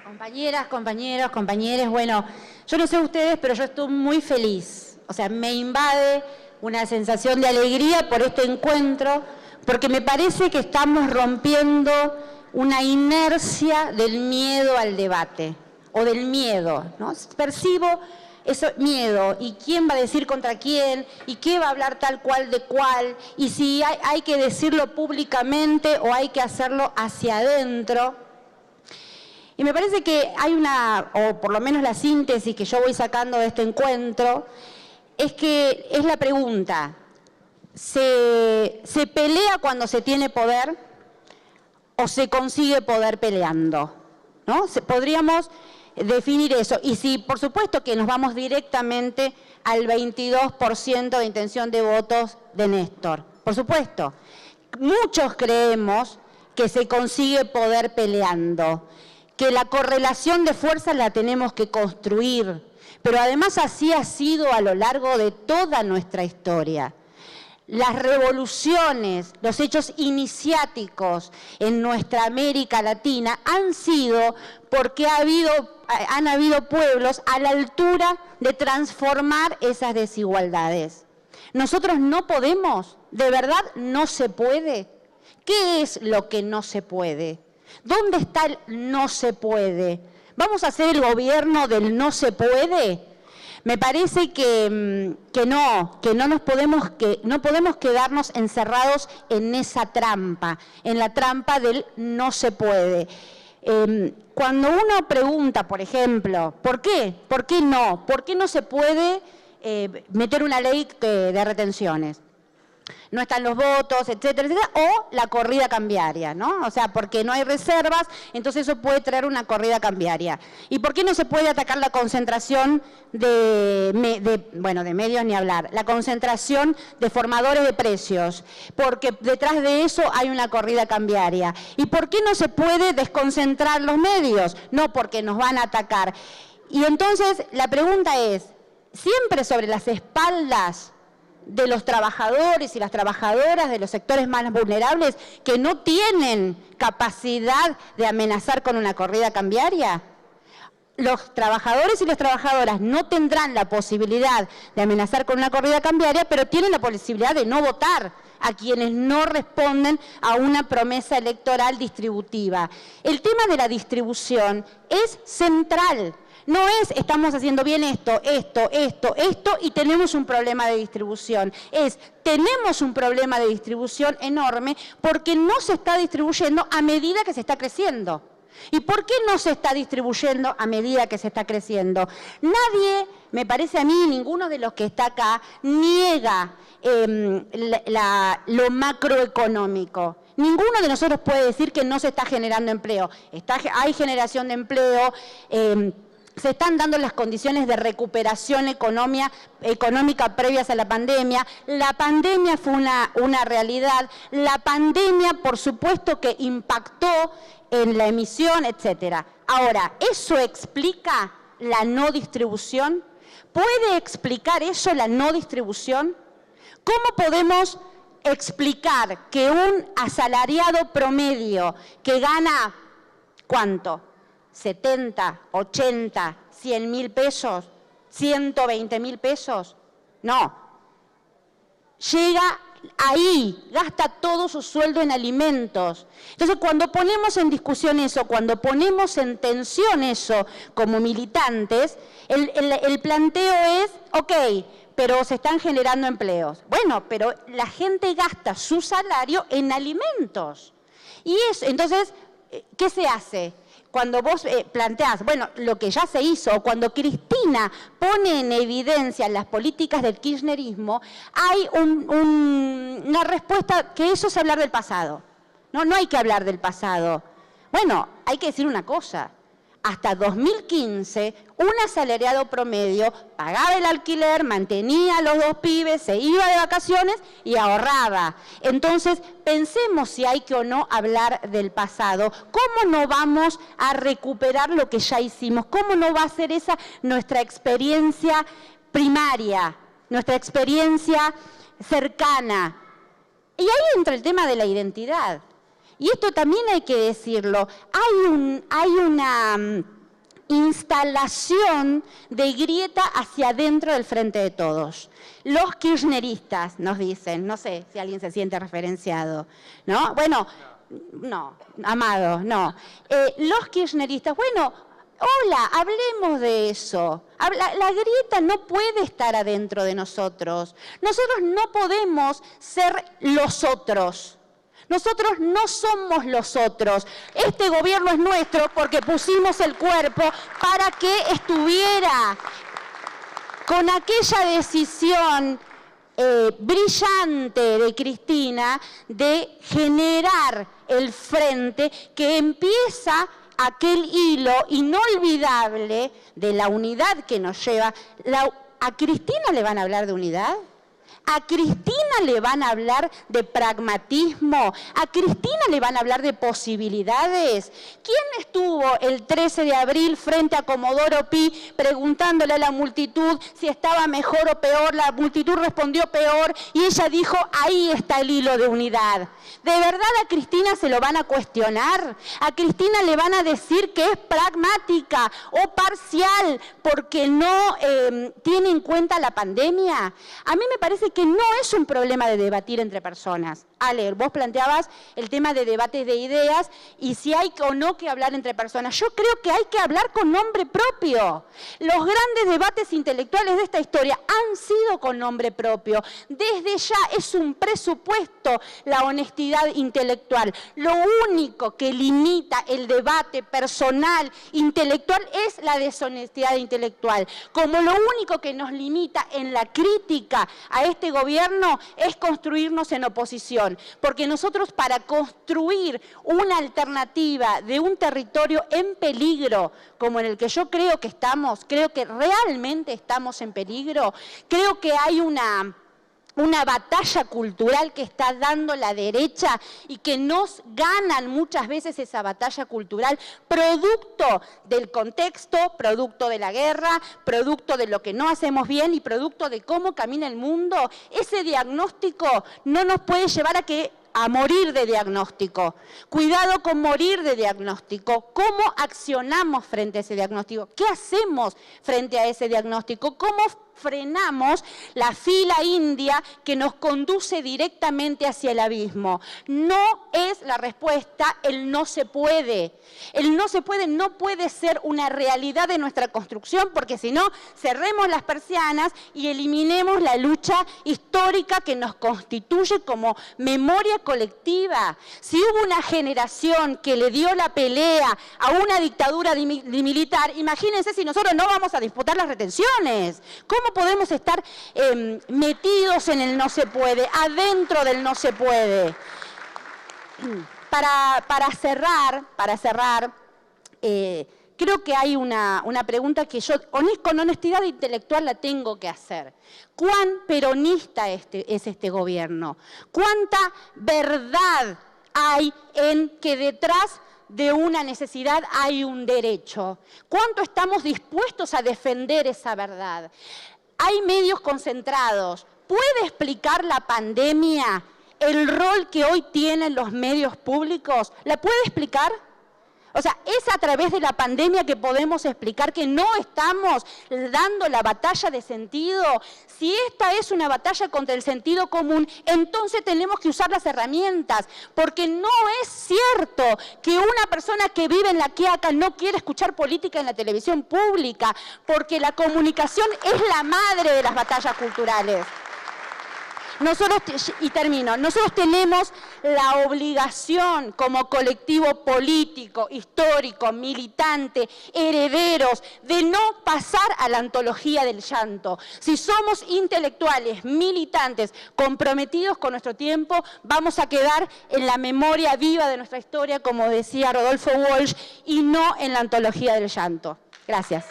Compañeras, compañeros, compañeres, bueno, yo no sé ustedes, pero yo estoy muy feliz. O sea, me invade una sensación de alegría por este encuentro, porque me parece que estamos rompiendo una inercia del miedo al debate, o del miedo, ¿no? Percibo ese miedo, y quién va a decir contra quién, y qué va a hablar tal cual de cual, y si hay que decirlo públicamente o hay que hacerlo hacia adentro. Y me parece que hay una, o por lo menos la síntesis que yo voy sacando de este encuentro, es que es la pregunta, ¿se pelea cuando se tiene poder o se consigue poder peleando? ¿No? Podríamos definir eso. Y si, por supuesto, que nos vamos directamente al 22% de intención de votos de Néstor. Por supuesto. Muchos creemos que se consigue poder peleando, que la correlación de fuerzas la tenemos que construir, pero además así ha sido a lo largo de toda nuestra historia. Las revoluciones, los hechos iniciáticos en nuestra América Latina han sido porque han habido pueblos a la altura de transformar esas desigualdades. Nosotros no podemos, de verdad no se puede. ¿Qué es lo que no se puede? ¿Dónde está el no se puede? ¿Vamos a hacer el gobierno del no se puede? Me parece que no podemos quedarnos encerrados en esa trampa, en la trampa del no se puede. Cuando uno pregunta, por ejemplo, ¿por qué? ¿Por qué no? ¿Por qué no se puede meter una ley de retenciones? No están los votos, etcétera, etcétera, o la corrida cambiaria, ¿no? O sea, porque no hay reservas, entonces eso puede traer una corrida cambiaria. ¿Y por qué no se puede atacar la concentración de medios ni hablar? La concentración de formadores de precios, porque detrás de eso hay una corrida cambiaria. ¿Y por qué no se puede desconcentrar los medios? No, porque nos van a atacar. Y entonces la pregunta es, siempre sobre las espaldas de los trabajadores y las trabajadoras de los sectores más vulnerables que no tienen capacidad de amenazar con una corrida cambiaria. Los trabajadores y las trabajadoras no tendrán la posibilidad de amenazar con una corrida cambiaria, pero tienen la posibilidad de no votar a quienes no responden a una promesa electoral distributiva. El tema de la distribución es central. No es, estamos haciendo bien esto, y tenemos un problema de distribución. Tenemos un problema de distribución enorme porque no se está distribuyendo a medida que se está creciendo. ¿Y por qué no se está distribuyendo a medida que se está creciendo? Nadie, me parece a mí, ninguno de los que está acá, niega lo macroeconómico. Ninguno de nosotros puede decir que no se está generando empleo. Hay generación de empleo. Se están dando las condiciones de recuperación económica previas a la pandemia. La pandemia fue una realidad. La pandemia, por supuesto, que impactó en la emisión, etcétera. Ahora, ¿eso explica la no distribución? ¿Puede explicar eso la no distribución? ¿Cómo podemos explicar que un asalariado promedio que gana, ¿cuánto? 70, 80, 100 mil pesos, 120 mil pesos. No. Llega ahí, gasta todo su sueldo en alimentos. Entonces, cuando ponemos en discusión eso, cuando ponemos en tensión eso como militantes, el planteo es, ok, pero se están generando empleos. Bueno, pero la gente gasta su salario en alimentos. Y eso, entonces, ¿qué se hace? Cuando vos planteás, bueno, lo que ya se hizo, o cuando Cristina pone en evidencia las políticas del kirchnerismo, hay una respuesta que eso es hablar del pasado. No hay que hablar del pasado. Bueno, hay que decir una cosa. Hasta 2015, un asalariado promedio pagaba el alquiler, mantenía a los 2 pibes, se iba de vacaciones y ahorraba. Entonces, pensemos si hay que o no hablar del pasado. ¿Cómo no vamos a recuperar lo que ya hicimos? ¿Cómo no va a ser esa nuestra experiencia primaria, nuestra experiencia cercana? Y ahí entra el tema de la identidad. Y esto también hay que decirlo. Hay una instalación de grieta hacia adentro del Frente de Todos. Los kirchneristas nos dicen, no sé si alguien se siente referenciado, ¿no? Bueno, no, Amado, no. Los kirchneristas, bueno, hola, hablemos de eso. La grieta no puede estar adentro de nosotros. Nosotros no podemos ser los otros. Nosotros no somos los otros. Este gobierno es nuestro porque pusimos el cuerpo para que estuviera con aquella decisión brillante de Cristina de generar el frente que empieza aquel hilo inolvidable de la unidad que nos lleva. ¿A Cristina le van a hablar de unidad? ¿A Cristina le van a hablar de pragmatismo? ¿A Cristina le van a hablar de posibilidades? ¿Quién estuvo el 13 de abril frente a Comodoro Pi preguntándole a la multitud si estaba mejor o peor? La multitud respondió peor y ella dijo, ahí está el hilo de unidad. ¿De verdad a Cristina se lo van a cuestionar? ¿A Cristina le van a decir que es pragmática o parcial porque no tiene en cuenta la pandemia? A mí me parece que no es un problema de debatir entre personas. Ale, vos planteabas el tema de debates de ideas y si hay o no que hablar entre personas. Yo creo que hay que hablar con nombre propio. Los grandes debates intelectuales de esta historia han sido con nombre propio. Desde ya es un presupuesto la honestidad intelectual. Lo único que limita el debate personal, intelectual, es la deshonestidad intelectual. Como lo único que nos limita en la crítica a este gobierno es construirnos en oposición. Porque nosotros, para construir una alternativa de un territorio en peligro, como en el que yo creo que estamos, creo que realmente estamos en peligro, creo que hay una batalla cultural que está dando la derecha y que nos ganan muchas veces esa batalla cultural, producto del contexto, producto de la guerra, producto de lo que no hacemos bien y producto de cómo camina el mundo. Ese diagnóstico no nos puede llevar a morir de diagnóstico. Cuidado con morir de diagnóstico. ¿Cómo accionamos frente a ese diagnóstico? ¿Qué hacemos frente a ese diagnóstico? ¿Cómo frenamos la fila india que nos conduce directamente hacia el abismo? No es la respuesta el no se puede. El no se puede no puede ser una realidad de nuestra construcción, porque si no, cerremos las persianas y eliminemos la lucha histórica que nos constituye como memoria colectiva. Si hubo una generación que le dio la pelea a una dictadura militar, imagínense si nosotros no vamos a disputar las retenciones. ¿Cómo podemos estar metidos en el no se puede, adentro del no se puede? Para cerrar, creo que hay una pregunta que yo con honestidad intelectual la tengo que hacer. ¿Cuán peronista es este gobierno? ¿Cuánta verdad hay en que detrás de una necesidad hay un derecho? ¿Cuánto estamos dispuestos a defender esa verdad? Hay medios concentrados. ¿Puede explicar la pandemia el rol que hoy tienen los medios públicos? ¿La puede explicar? O sea, es a través de la pandemia que podemos explicar que no estamos dando la batalla de sentido. Si esta es una batalla contra el sentido común, entonces tenemos que usar las herramientas, porque no es cierto que una persona que vive en La Quiaca no quiere escuchar política en la televisión pública, porque la comunicación es la madre de las batallas culturales. Nosotros tenemos la obligación como colectivo político, histórico, militante, herederos, de no pasar a la antología del llanto. Si somos intelectuales, militantes, comprometidos con nuestro tiempo, vamos a quedar en la memoria viva de nuestra historia, como decía Rodolfo Walsh, y no en la antología del llanto. Gracias.